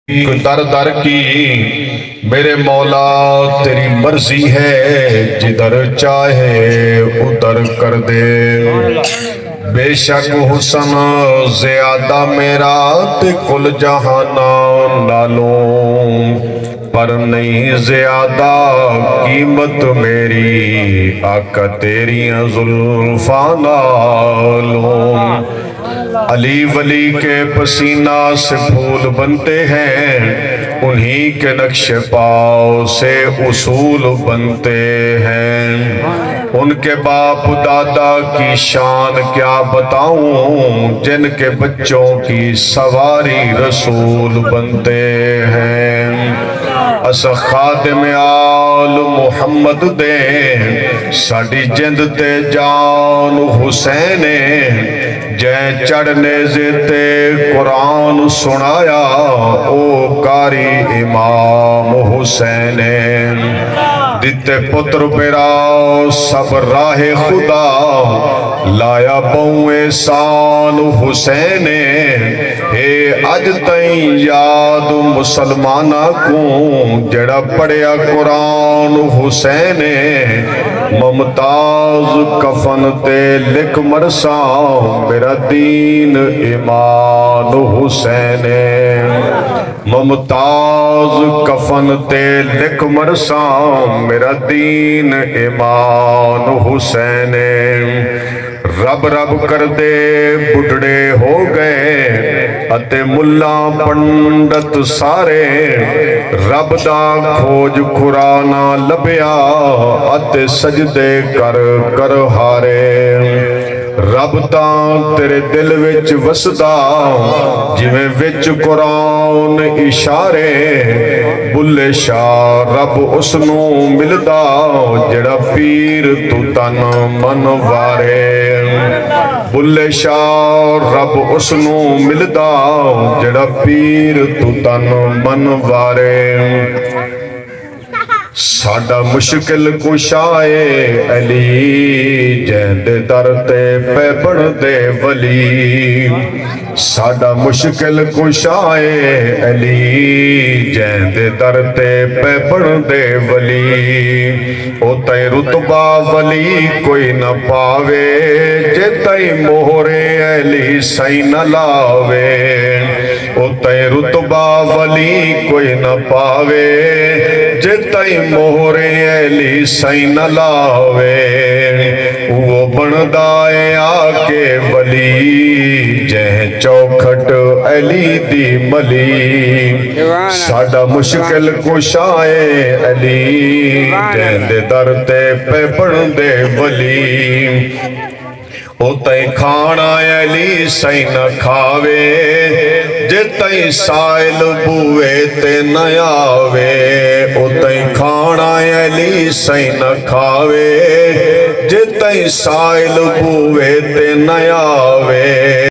दर दर की मेरे मौला तेरी मर्जी है, जिधर चाहे उधर कर दे। बेशक हुसन ज्यादा मेरा ते कुल जहाना नालों, पर नहीं ज्यादा कीमत मेरी आका तेरी जुल्फा नालों। अली वली के पसीना से फूल बनते हैं, उन्हीं के नक्शे पाँव से उसूल बनते हैं। उनके बाप दादा की शान क्या बताऊं, जिनके बच्चों की सवारी रसूल बनते हैं। अस खादिम आल मुहम्मद दे साडी जिंद ते जान हुसैन, जै चढ़ने जेते कुरान सुनाया ओ कारी इमाम हुसैन। दिते पुत्र बेरा सब राहे खुदा, लाया बहुए शान हुसैन। हे अज तई याद मुसलमाना को, जड़ा पढ़िया कुरान हुसैन। मुमताज कफन ते लिख मरसा मेरा दीन ईमान हुसैन। मुमताज कफन ते लिख मरसा मेरा दीन ईमान हुसैन। रब रब कर दे बुढ़ड़े हो गए अते मुल्ला पंडित सारे, रब दा खोज खुराना लभया अते सजदे कर कर हारे। रब तां तेरे दिल विच वसदा जिवें विच कुरान इशारे, बुल्ले शाह रब उसनू मिलदा जेड़ा पीर तू तन मन वारे। बुल्ले शाह रब उसनू मिलदा जेड़ा पीर तू तन मन वारे। साडा मुश्किल कुशाए अली, जैंदे दर ते पै बनदे वली। साडा मुश्किल कुशाए अली, जैंदे दर ते पै बनदे वली। ओ तई रुतबा वली कोई न पावे, जे तई मोहरे अली सही न लावे। ओ तई रुतबा वली कोई न पावे, जे तई मोहरे अली सही न लावे। वो बनदा है आके वली, जह चौखट अली दी मली। साडा मुश्किल कुशाए अली, जैंदे दर ते पे बनदे वली। ओ तई खाना अली सही न खावे, जे तई साइल बुए ते न आवे। ओ तई खाना अली सही न खावे, जे तई साइल बुए ते न आवे।